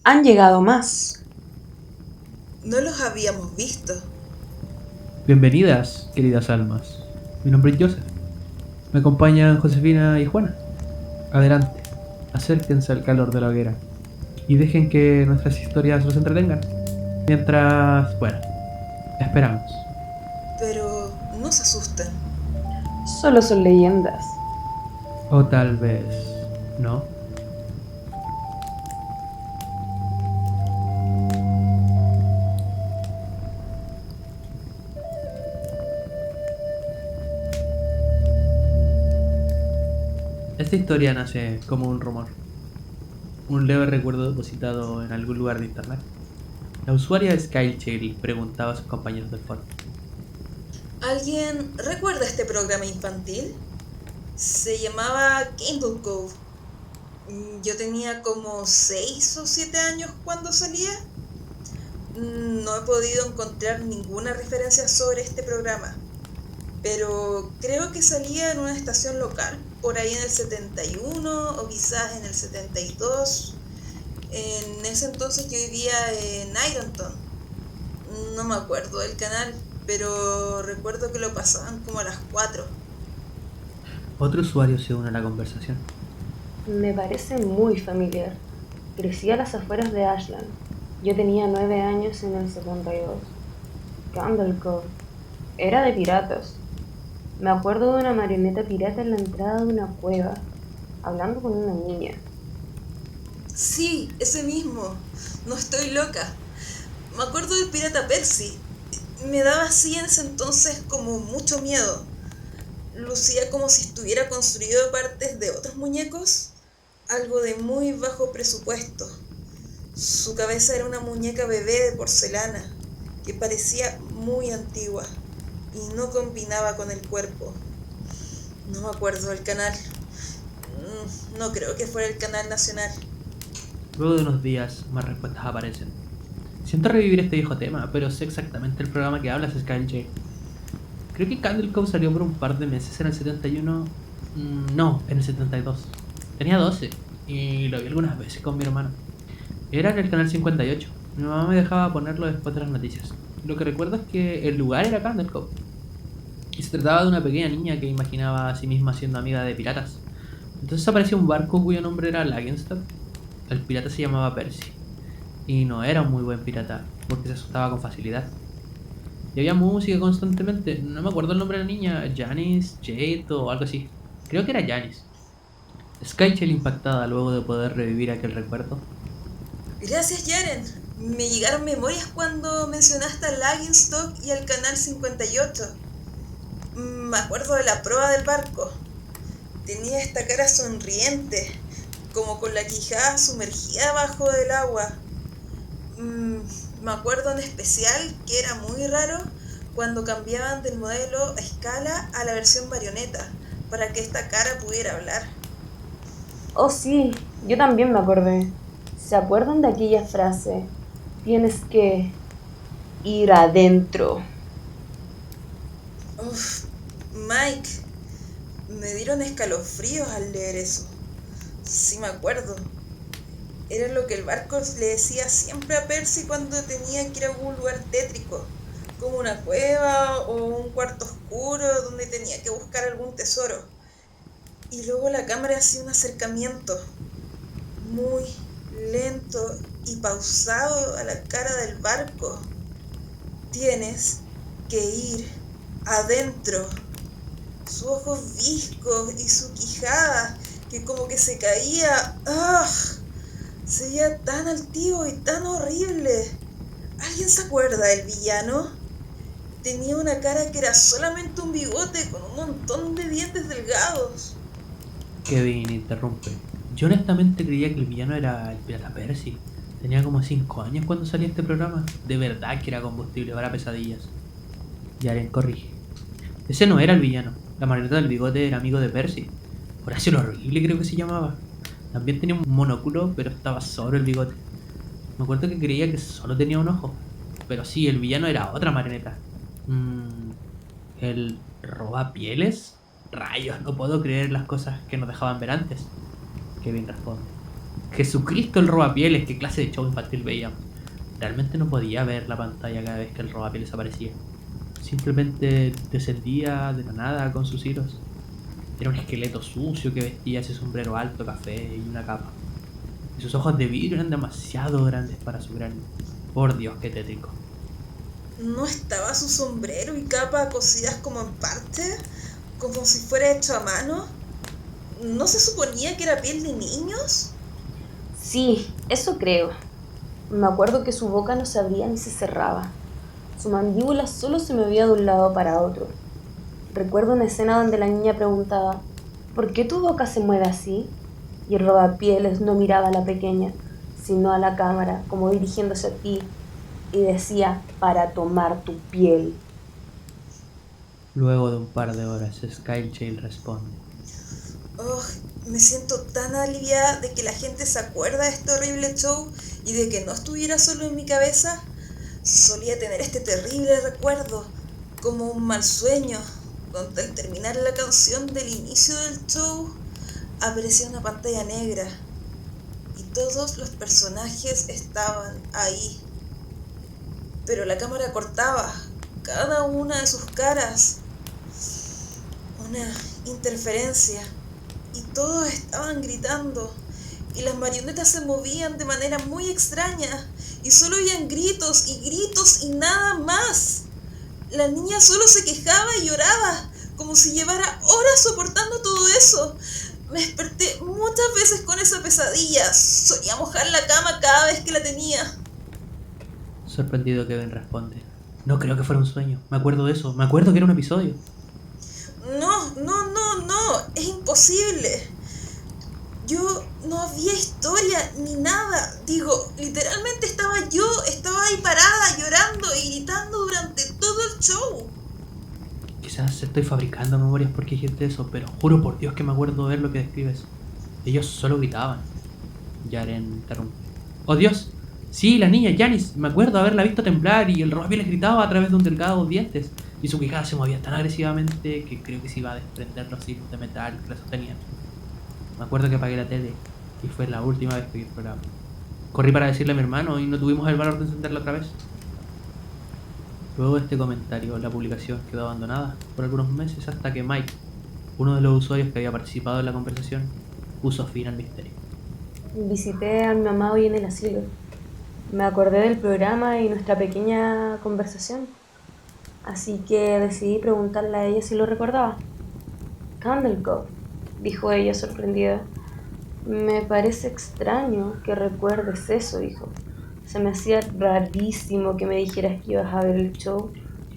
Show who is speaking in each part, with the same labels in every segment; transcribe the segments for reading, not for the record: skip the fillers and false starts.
Speaker 1: Han llegado más.
Speaker 2: No los habíamos visto.
Speaker 3: Bienvenidas, queridas almas. Mi nombre es Joseph. Me acompañan Josefina y Juana. Adelante, acérquense al calor de la hoguera y dejen que nuestras historias los entretengan. Mientras, bueno, esperamos.
Speaker 2: Pero no se asusten.
Speaker 1: Solo son leyendas.
Speaker 3: O tal vez no. Esta historia nace como un rumor, un leve recuerdo depositado en algún lugar de internet. La usuaria Skychill preguntaba a sus compañeros del foro.
Speaker 2: ¿Alguien recuerda este programa infantil? Se llamaba Candle Cove. Yo tenía como 6 o 7 años cuando salía. No he podido encontrar ninguna referencia sobre este programa, pero creo que salía en una estación local, por ahí en el 71 o quizás en el 72. En ese entonces yo vivía en Ironton. No me acuerdo del canal, pero recuerdo que lo pasaban como a las 4.
Speaker 3: Otro usuario se une a la conversación.
Speaker 1: Me parece muy familiar. Crecí a las afueras de Ashland. Yo tenía 9 años en el 72. Candle Cove. Era de piratas. Me acuerdo de una marioneta pirata en la entrada de una cueva, hablando con una niña.
Speaker 2: Sí, ese mismo. No estoy loca. Me acuerdo del pirata Percy. Me daba así en ese entonces como mucho miedo. Lucía como si estuviera construido de partes de otros muñecos, algo de muy bajo presupuesto. Su cabeza era una muñeca bebé de porcelana, que parecía muy antigua y no combinaba con el cuerpo. No me acuerdo del canal. No creo que fuera el canal nacional.
Speaker 3: Luego de unos días, más respuestas aparecen. Siento revivir este viejo tema, pero sé exactamente el programa que hablas, Skychill. Creo que Candle Cove salió por un par de meses en el 71. No, en el 72. Tenía 12 y lo vi algunas veces con mi hermano. Era en el canal 58. Mi mamá me dejaba ponerlo después de las noticias. Lo que recuerdo es que el lugar era Candle Cove. Y se trataba de una pequeña niña que imaginaba a sí misma siendo amiga de piratas. Entonces apareció un barco cuyo nombre era Lagenstock. El pirata se llamaba Percy. Y no era un muy buen pirata, porque se asustaba con facilidad. Y había música constantemente. No me acuerdo el nombre de la niña. Janice, Jade o algo así. Creo que era Janice. Skychill impactada luego de poder revivir aquel recuerdo.
Speaker 2: Gracias, Jaren. Me llegaron memorias cuando mencionaste a Laginstock y al canal 58. Me acuerdo de la proa del barco. Tenía esta cara sonriente, como con la quijada sumergida bajo del agua. Me acuerdo en especial que era muy raro cuando cambiaban del modelo a escala a la versión marioneta, para que esta cara pudiera hablar.
Speaker 1: Oh sí, yo también me acordé. ¿Se acuerdan de aquella frase? Tienes que ir adentro.
Speaker 2: Uf, Mike, me dieron escalofríos al leer eso. Sí me acuerdo. Era lo que el barco le decía siempre a Percy cuando tenía que ir a algún lugar tétrico, como una cueva o un cuarto oscuro donde tenía que buscar algún tesoro. Y luego la cámara hacía un acercamiento muy lento y pausado a la cara del barco. Tienes que ir adentro. Sus ojos viscos y su quijada que como que se caía. ¡Ah! Se veía tan altivo y tan horrible. ¿Alguien se acuerda del villano? Tenía una cara que era solamente un bigote con un montón de dientes delgados.
Speaker 3: Kevin interrumpe. Yo honestamente creía que el villano era el pirata Percy. Tenía como 5 años cuando salía este programa. De verdad que era combustible para pesadillas. Yaren corrige. Ese no era el villano. La marioneta del bigote era amigo de Percy. Horacio el Horrible creo que se llamaba. También tenía un monóculo, pero estaba sobre el bigote. Me acuerdo que creía que solo tenía un ojo. Pero sí, el villano era otra marioneta. Mm, ¿El robapieles? Rayos, no puedo creer las cosas que nos dejaban ver antes. Kevin responde. Jesucristo el robapieles, ¿qué clase de show infantil veíamos? Realmente no podía ver la pantalla cada vez que el robapieles aparecía. Simplemente descendía de la nada con sus hilos. Era un esqueleto sucio que vestía ese sombrero alto café y una capa. Y sus ojos de vidrio eran demasiado grandes para su cráneo. Por Dios, qué tétrico.
Speaker 2: ¿No estaba su sombrero y capa cosidas como en parte? ¿Como si fuera hecho a mano? ¿No se suponía que era piel de niños?
Speaker 1: Sí, eso creo. Me acuerdo que su boca no se abría ni se cerraba. Su mandíbula solo se movía de un lado para otro. Recuerdo una escena donde la niña preguntaba, ¿por qué tu boca se mueve así? Y el robapieles no miraba a la pequeña, sino a la cámara, como dirigiéndose a ti, y decía, para tomar tu piel.
Speaker 3: Luego de un par de horas, Skychild responde.
Speaker 2: Oh, me siento tan aliviada de que la gente se acuerda de este horrible show y de que no estuviera solo en mi cabeza. Solía tener este terrible recuerdo, como un mal sueño, donde al terminar la canción del inicio del show aparecía una pantalla negra y todos los personajes estaban ahí. Pero la cámara cortaba cada una de sus caras, una interferencia, y todos estaban gritando, y las marionetas se movían de manera muy extraña, y solo oían gritos y nada más. La niña solo se quejaba y lloraba, como si llevara horas soportando todo eso. Me desperté muchas veces con esa pesadilla, solía mojar la cama cada vez que la tenía.
Speaker 3: Sorprendido, Kevin responde. No creo que fuera un sueño. Me acuerdo de eso. Me acuerdo que era un episodio.
Speaker 2: No, es imposible. Yo no había historia ni nada. Digo, literalmente estaba ahí parada, llorando y gritando durante todo el show.
Speaker 3: Quizás estoy fabricando memorias porque dijiste eso, pero juro por Dios que me acuerdo de ver lo que describes. Ellos solo gritaban. Yaren interrumpe. ¡Oh Dios! Sí, la niña Janice. Me acuerdo haberla visto temblar y el robapieles gritaba a través de un delgado dientes. Y su quijada se movía tan agresivamente que creo que se iba a desprender los hilos de metal que la sostenían. Me acuerdo que apagué la tele y fue la última vez que vi el programa. Corrí para decirle a mi hermano y no tuvimos el valor de encenderla otra vez. Luego de este comentario, la publicación quedó abandonada por algunos meses hasta que Mike, uno de los usuarios que había participado en la conversación, puso fin al misterio.
Speaker 1: Visité a mi mamá hoy en el asilo. Me acordé del programa y nuestra pequeña conversación, así que decidí preguntarle a ella si lo recordaba. Candlecove, dijo ella sorprendida. Me parece extraño que recuerdes eso, hijo. Se me hacía rarísimo que me dijeras que ibas a ver el show,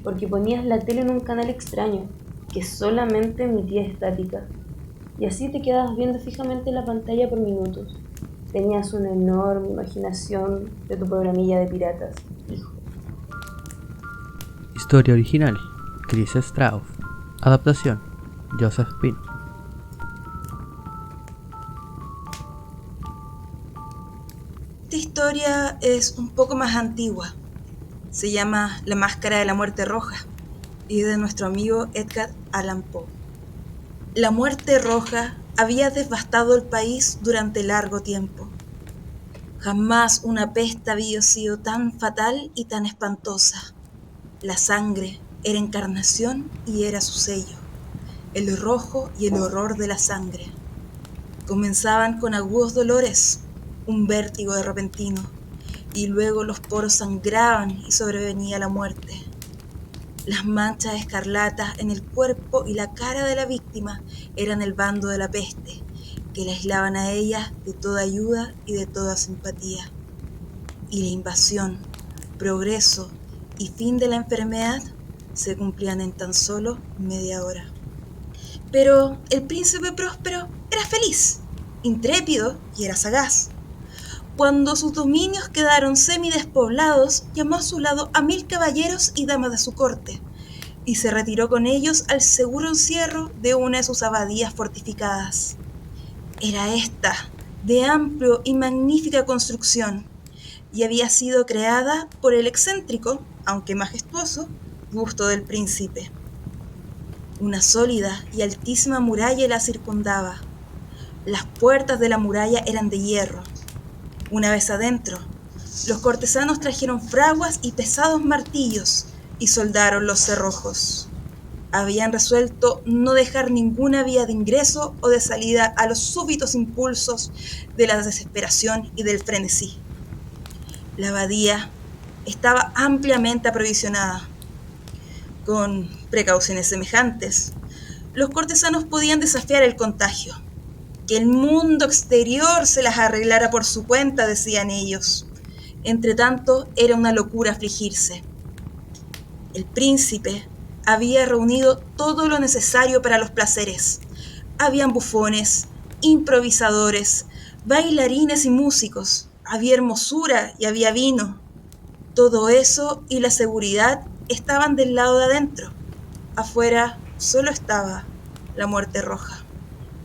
Speaker 1: porque ponías la tele en un canal extraño, que solamente emitía estática. Y así te quedabas viendo fijamente la pantalla por minutos. Tenías una enorme imaginación de tu programilla de piratas, hijo.
Speaker 3: Historia original, Chris Strauss. Adaptación, Joseph Pin.
Speaker 2: Esta historia es un poco más antigua. Se llama La Máscara de la Muerte Roja y es de nuestro amigo Edgar Allan Poe. La muerte roja había devastado el país durante largo tiempo. Jamás una peste había sido tan fatal y tan espantosa. La sangre era encarnación y era su sello. El rojo y el horror de la sangre. Comenzaban con agudos dolores, un vértigo de repentino, y luego los poros sangraban y sobrevenía la muerte. Las manchas escarlatas en el cuerpo y la cara de la víctima eran el bando de la peste, que la aislaban a ella de toda ayuda y de toda simpatía. Y la invasión, progreso y fin de la enfermedad se cumplían en tan solo media hora. Pero el príncipe próspero era feliz, intrépido y era sagaz. Cuando sus dominios quedaron semidespoblados, llamó a su lado a 1000 caballeros y damas de su corte, y se retiró con ellos al seguro encierro de una de sus abadías fortificadas. Era esta, de amplio y magnífica construcción, y había sido creada por el excéntrico, aunque majestuoso, gusto del príncipe. Una sólida y altísima muralla la circundaba. Las puertas de la muralla eran de hierro, Una vez adentro, los cortesanos trajeron fraguas y pesados martillos y soldaron los cerrojos. Habían resuelto no dejar ninguna vía de ingreso o de salida a los súbitos impulsos de la desesperación y del frenesí. La abadía estaba ampliamente aprovisionada. Con precauciones semejantes, los cortesanos podían desafiar el contagio. Que el mundo exterior se las arreglara por su cuenta, decían ellos. Entretanto, era una locura afligirse. El príncipe había reunido todo lo necesario para los placeres. Habían bufones, improvisadores, bailarines y músicos. Había hermosura y había vino. Todo eso y la seguridad estaban del lado de adentro. Afuera solo estaba la muerte roja.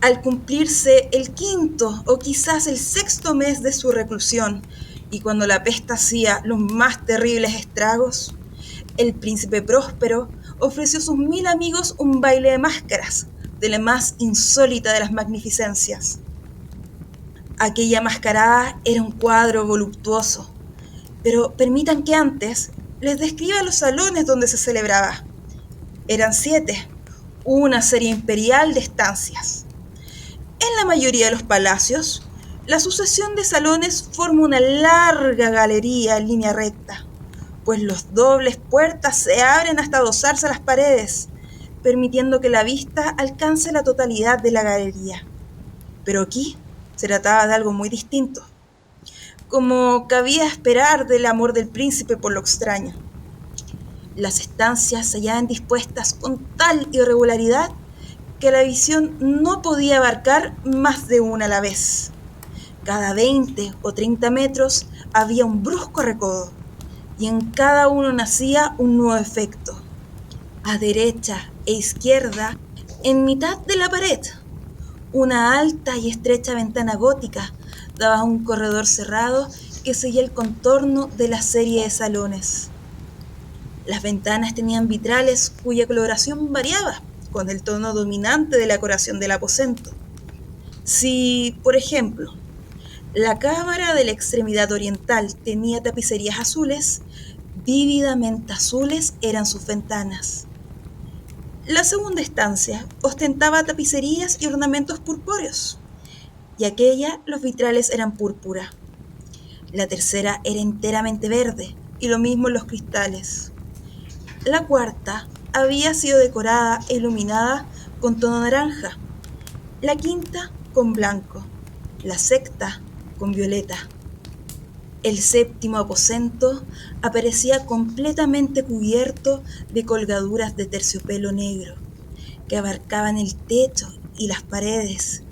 Speaker 2: Al cumplirse el 5º o quizás el 6º mes de su reclusión, y cuando la peste hacía los más terribles estragos, el príncipe próspero ofreció a sus 1000 amigos un baile de máscaras, de la más insólita de las magnificencias. Aquella mascarada era un cuadro voluptuoso, pero permitan que antes les describa los salones donde se celebraba. Eran 7, una serie imperial de estancias. En la mayoría de los palacios, la sucesión de salones forma una larga galería en línea recta, pues los dobles puertas se abren hasta adosarse a las paredes, permitiendo que la vista alcance la totalidad de la galería. Pero aquí se trataba de algo muy distinto, como cabía esperar del amor del príncipe por lo extraño. Las estancias se hallaban dispuestas con tal irregularidad que la visión no podía abarcar más de una a la vez. Cada 20 o 30 metros había un brusco recodo, y en cada uno nacía un nuevo efecto. A derecha e izquierda, en mitad de la pared, una alta y estrecha ventana gótica daba a un corredor cerrado que seguía el contorno de la serie de salones. Las ventanas tenían vitrales cuya coloración variaba con el tono dominante de la decoración del aposento. Si, por ejemplo, la cámara de la extremidad oriental tenía tapicerías azules, vívidamente azules eran sus ventanas. La segunda estancia ostentaba tapicerías y ornamentos purpúreos, y aquella los vitrales eran púrpura. La tercera era enteramente verde, y lo mismo los cristales. La cuarta había sido decorada e iluminada con tono naranja, la quinta con blanco, la sexta con violeta. El 7º aposento aparecía completamente cubierto de colgaduras de terciopelo negro, que abarcaban el techo y las paredes,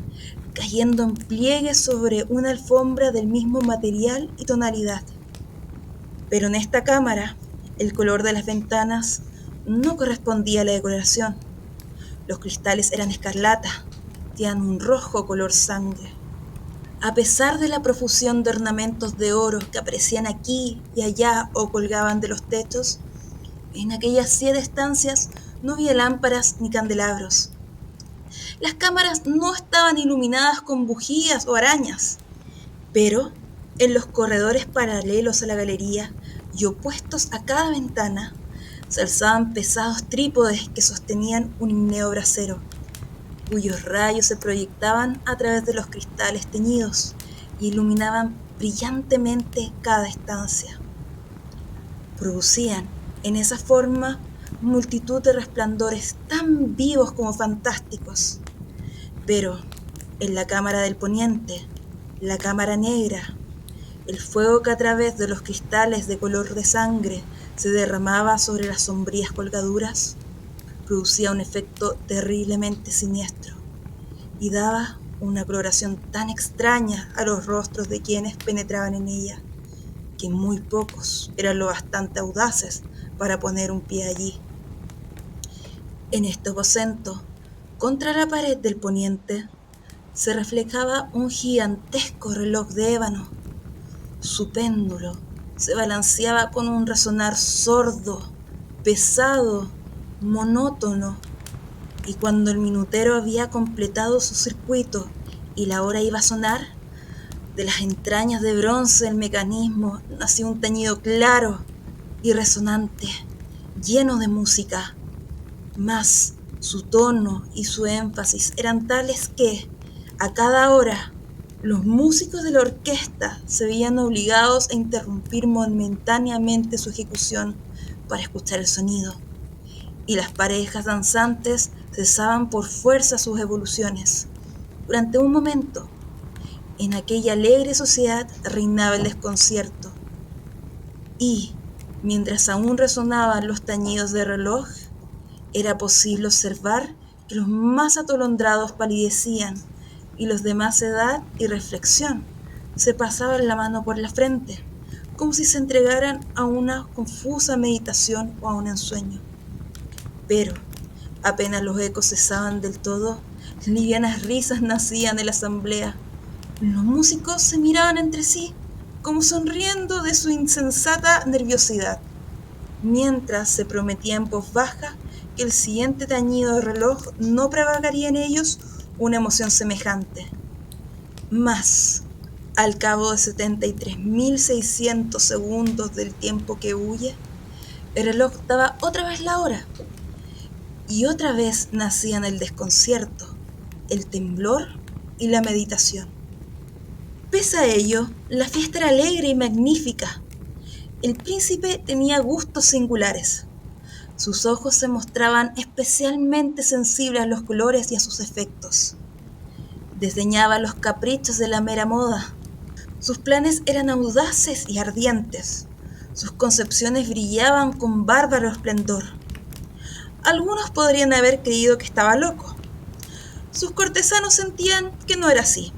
Speaker 2: cayendo en pliegues sobre una alfombra del mismo material y tonalidad. Pero en esta cámara, el color de las ventanas no correspondía a la decoración. Los cristales eran escarlata, tenían un rojo color sangre. A pesar de la profusión de ornamentos de oro que aparecían aquí y allá o colgaban de los techos, en aquellas 7 estancias no había lámparas ni candelabros. Las cámaras no estaban iluminadas con bujías o arañas, pero en los corredores paralelos a la galería y opuestos a cada ventana se alzaban pesados trípodes que sostenían un ígneo brasero, cuyos rayos se proyectaban a través de los cristales teñidos y iluminaban brillantemente cada estancia. Producían en esa forma multitud de resplandores tan vivos como fantásticos. Pero en la cámara del poniente, la cámara negra, el fuego que a través de los cristales de color de sangre se derramaba sobre las sombrías colgaduras, producía un efecto terriblemente siniestro y daba una coloración tan extraña a los rostros de quienes penetraban en ella, que muy pocos eran lo bastante audaces para poner un pie allí. En este aposento, contra la pared del poniente, se reflejaba un gigantesco reloj de ébano. Su péndulo se balanceaba con un resonar sordo, pesado, monótono, y cuando el minutero había completado su circuito y la hora iba a sonar, De las entrañas de bronce del mecanismo nació un tañido claro y resonante, lleno de música. Mas su tono y su énfasis eran tales que, a cada hora, los músicos de la orquesta se veían obligados a interrumpir momentáneamente su ejecución para escuchar el sonido, y las parejas danzantes cesaban por fuerza sus evoluciones. Durante un momento, en aquella alegre sociedad reinaba el desconcierto, y, mientras aún resonaban los tañidos de reloj, era posible observar que los más atolondrados palidecían y los de más edad y reflexión se pasaban la mano por la frente, como si se entregaran a una confusa meditación o a un ensueño. Pero, apenas los ecos cesaban del todo, livianas risas nacían en la asamblea. Los músicos se miraban entre sí, como sonriendo de su insensata nerviosidad, mientras se prometía en voz baja que el siguiente tañido de reloj no provocaría en ellos una emoción semejante. Mas, al cabo de 73.600 segundos del tiempo que huye, el reloj daba otra vez la hora, y otra vez nacían el desconcierto, el temblor y la meditación. Pese a ello, la fiesta era alegre y magnífica. El príncipe tenía gustos singulares. Sus ojos se mostraban especialmente sensibles a los colores y a sus efectos. Desdeñaba los caprichos de la mera moda. Sus planes eran audaces y ardientes. Sus concepciones brillaban con bárbaro esplendor. Algunos podrían haber creído que estaba loco. Sus cortesanos sentían que no era así.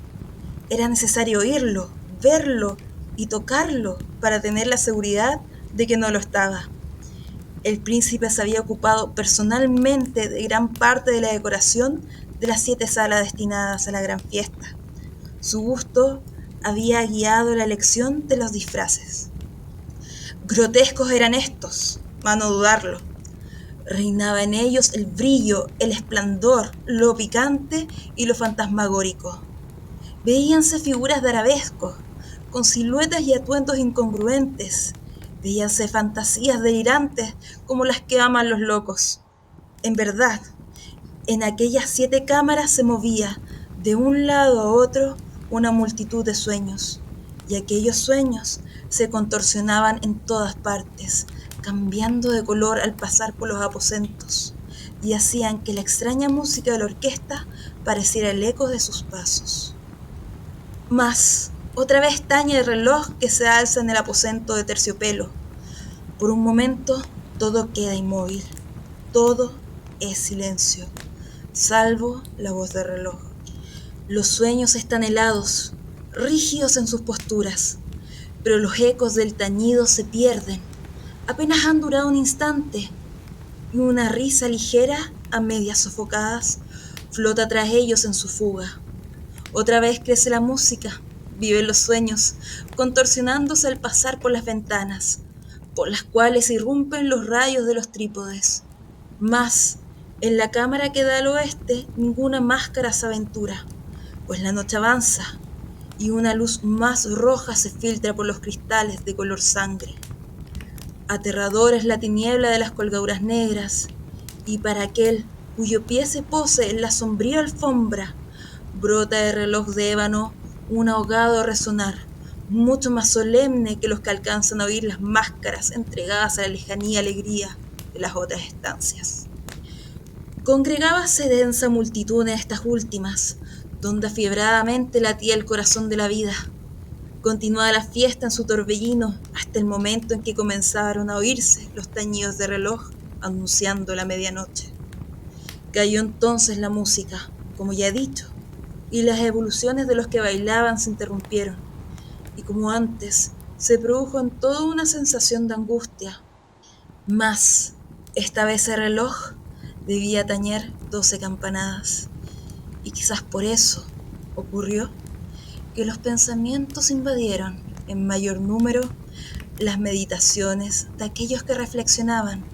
Speaker 2: Era necesario oírlo, verlo y tocarlo para tener la seguridad de que no lo estaba. El príncipe se había ocupado personalmente de gran parte de la decoración de las 7 salas destinadas a la gran fiesta. Su gusto había guiado la elección de los disfraces. Grotescos eran estos, a no dudarlo. Reinaba en ellos el brillo, el esplendor, lo picante y lo fantasmagórico. Veíanse figuras de arabescos, con siluetas y atuendos incongruentes. Veíanse fantasías delirantes como las que aman los locos. En verdad, en aquellas 7 cámaras se movía, de un lado a otro, una multitud de sueños, y aquellos sueños se contorsionaban en todas partes, cambiando de color al pasar por los aposentos, y hacían que la extraña música de la orquesta pareciera el eco de sus pasos. Mas, otra vez tañe el reloj que se alza en el aposento de terciopelo. Por un momento, todo queda inmóvil. Todo es silencio, salvo la voz del reloj. Los sueños están helados, rígidos en sus posturas, pero los ecos del tañido se pierden. Apenas han durado un instante, y una risa ligera, a medias sofocadas, flota tras ellos en su fuga. Otra vez crece la música, viven los sueños, contorsionándose al pasar por las ventanas, por las cuales irrumpen los rayos de los trípodes. Mas, en la cámara que da al oeste, ninguna máscara se aventura, pues la noche avanza, y una luz más roja se filtra por los cristales de color sangre. Aterradora es la tiniebla de las colgaduras negras, y para aquel cuyo pie se pose en la sombría alfombra, brota del reloj de ébano un ahogado resonar, mucho más solemne que los que alcanzan a oír las máscaras entregadas a la lejanía alegría de las otras estancias. Congregábase densa multitud en estas últimas, donde afiebradamente latía el corazón de la vida. Continuaba la fiesta en su torbellino hasta el momento en que comenzaron a oírse los tañidos de reloj anunciando la medianoche. Cayó entonces la música, como ya he dicho, y las evoluciones de los que bailaban se interrumpieron, y como antes, se produjo en todo una sensación de angustia. Mas, esta vez el reloj debía tañer 12 campanadas, y quizás por eso ocurrió que los pensamientos invadieron en mayor número las meditaciones de aquellos que reflexionaban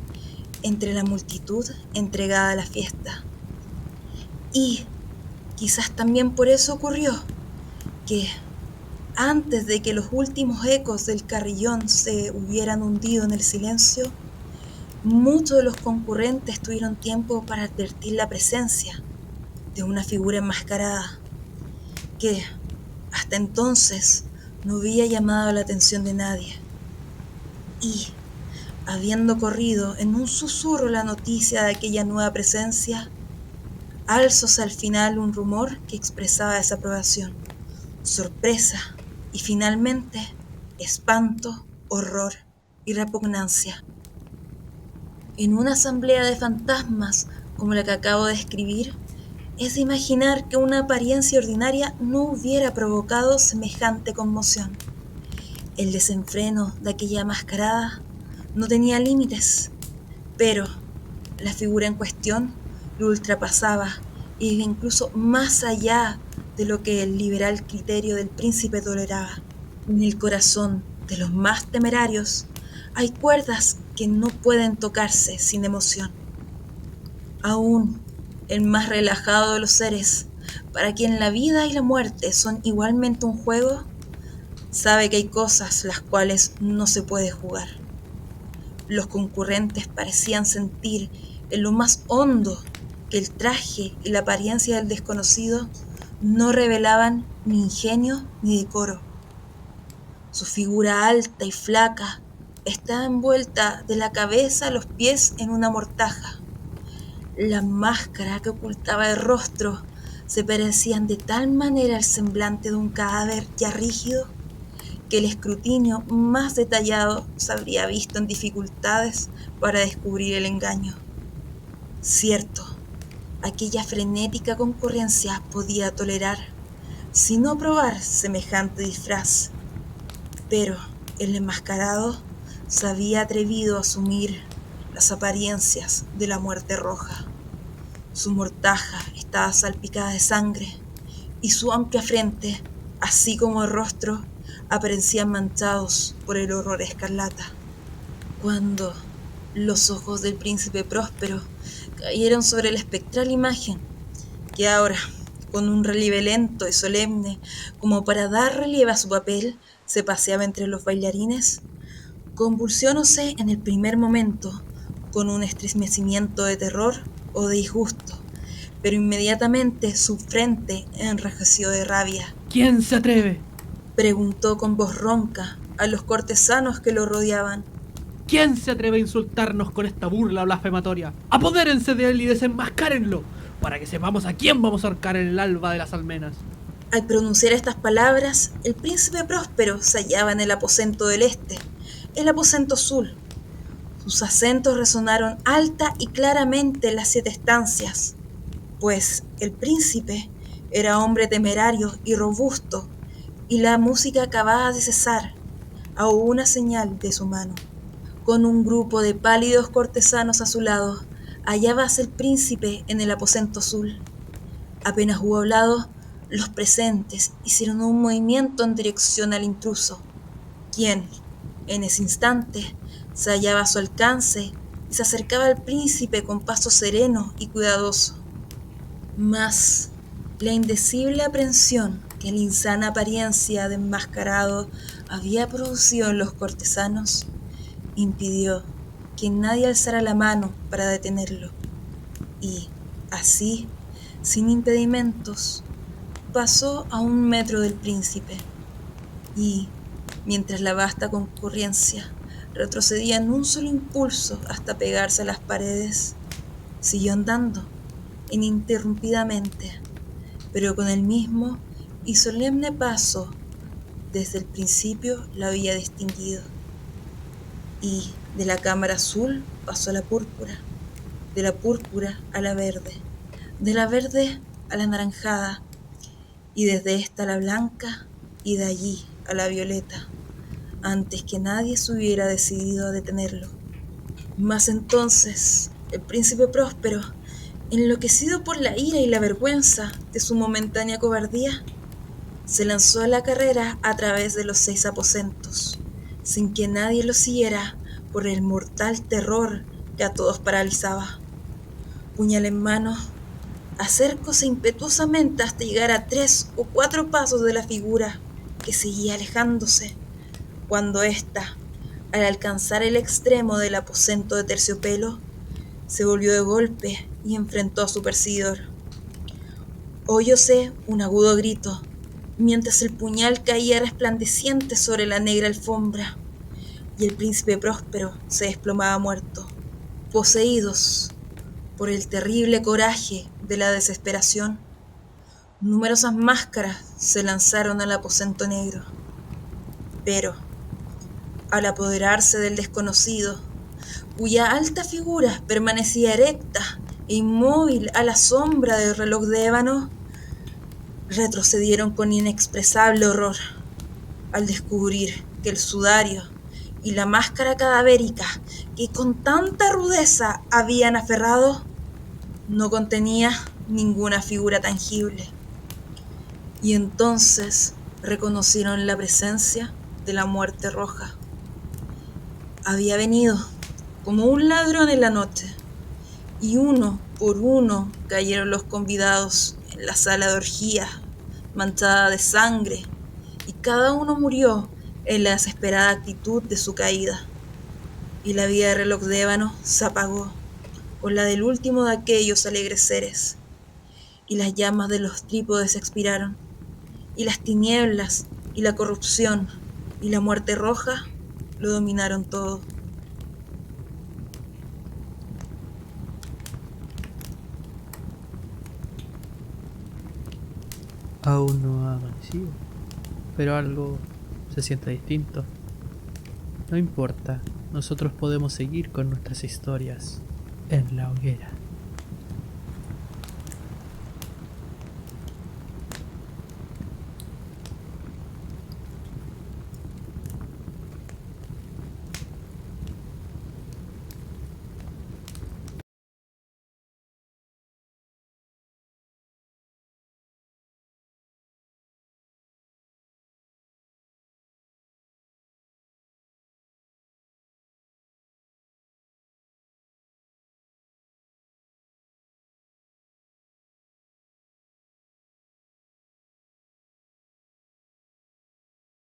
Speaker 2: entre la multitud entregada a la fiesta. Y quizás también por eso ocurrió que, Antes de que los últimos ecos del carrillón se hubieran hundido en el silencio, muchos de los concurrentes tuvieron tiempo para advertir la presencia de una figura enmascarada que, hasta entonces, no había llamado la atención de nadie. Y, habiendo corrido en un susurro la noticia de aquella nueva presencia, alzóse al final un rumor que expresaba desaprobación, sorpresa y finalmente espanto, horror y repugnancia. En una asamblea de fantasmas como la que acabo de describir, es de imaginar que una apariencia ordinaria no hubiera provocado semejante conmoción. El desenfreno de aquella mascarada no tenía límites, pero la figura en cuestión lo ultrapasaba y iba incluso más allá de lo que el liberal criterio del príncipe toleraba. En el corazón de los más temerarios hay cuerdas que no pueden tocarse sin emoción. Aún el más relajado de los seres, para quien la vida y la muerte son igualmente un juego, sabe que hay cosas las cuales no se puede jugar. Los concurrentes parecían sentir en lo más hondo que el traje y la apariencia del desconocido no revelaban ni ingenio ni decoro. Su figura alta y flaca estaba envuelta de la cabeza a los pies en una mortaja. La máscara que ocultaba el rostro se parecían de tal manera al semblante de un cadáver ya rígido que el escrutinio más detallado se habría visto en dificultades para descubrir el engaño. Cierto, aquella frenética concurrencia podía tolerar, si no probar semejante disfraz, pero el enmascarado se había atrevido a asumir las apariencias de la muerte roja. Su mortaja estaba salpicada de sangre y su amplia frente, así como el rostro, aparecían manchados por el horror escarlata. Cuando los ojos del príncipe Próspero cayeron sobre la espectral imagen, que ahora, con un relieve lento y solemne, como para dar relieve a su papel, se paseaba entre los bailarines, convulsionóse en el primer momento con un estremecimiento de terror o de disgusto, pero inmediatamente su frente enrojeció de rabia.
Speaker 3: ¿Quién se atreve?
Speaker 2: Preguntó con voz ronca a los cortesanos que lo rodeaban.
Speaker 3: ¿Quién se atreve a insultarnos con esta burla blasfematoria? ¡Apodérense de él y desenmascárenlo! Para que sepamos a quién vamos a ahorcar en el alba de las almenas.
Speaker 2: Al pronunciar estas palabras, el príncipe Próspero se hallaba en el aposento del este, el aposento azul. Sus acentos resonaron alta y claramente en las 7 estancias, pues el príncipe era hombre temerario y robusto, y la música acababa de cesar a una señal de su mano. Con un grupo de pálidos cortesanos a su lado, hallábase el príncipe en el aposento azul. Apenas hubo hablado, los presentes hicieron un movimiento en dirección al intruso, quien, en ese instante, se hallaba a su alcance y se acercaba al príncipe con paso sereno y cuidadoso. Mas la indecible aprensión que la insana apariencia de enmascarado había producido en los cortesanos impidió que nadie alzara la mano para detenerlo, y, así, sin impedimentos, pasó a 1 metro del príncipe, y, mientras la vasta concurrencia retrocedía en un solo impulso hasta pegarse a las paredes, siguió andando ininterrumpidamente, pero con el mismo y solemne paso desde el principio lo había distinguido. Y de la cámara azul pasó a la púrpura, de la púrpura a la verde, de la verde a la anaranjada, y desde esta a la blanca, y de allí a la violeta, antes que nadie se hubiera decidido a detenerlo. Mas entonces el príncipe Próspero, enloquecido por la ira y la vergüenza de su momentánea cobardía, se lanzó a la carrera a través de los 6 aposentos, sin que nadie lo siguiera por el mortal terror que a todos paralizaba. Puñal en mano, acércose impetuosamente hasta llegar a 3 o 4 pasos de la figura, que seguía alejándose, cuando ésta, al alcanzar el extremo del aposento de Terciopelo, se volvió de golpe y enfrentó a su perseguidor. Oyóse un agudo grito, mientras el puñal caía resplandeciente sobre la negra alfombra, y el príncipe Próspero se desplomaba muerto. Poseídos por el terrible coraje de la desesperación, numerosas máscaras se lanzaron al aposento negro. Pero, al apoderarse del desconocido, cuya alta figura permanecía erecta e inmóvil a la sombra del reloj de ébano, retrocedieron con inexpresable horror al descubrir que el sudario y la máscara cadavérica que con tanta rudeza habían aferrado no contenía ninguna figura tangible. Y entonces reconocieron la presencia de la muerte roja. Había venido como un ladrón en la noche, y uno por uno cayeron los convidados en la sala de orgía, manchada de sangre, y cada uno murió en la desesperada actitud de su caída. Y la vida de reloj de ébano se apagó con la del último de aquellos alegres seres, y las llamas de los trípodes expiraron, y las tinieblas y la corrupción y la muerte roja lo dominaron todo.
Speaker 3: Aún no ha amanecido, pero algo se siente distinto. No importa, nosotros podemos seguir con nuestras historias en la hoguera.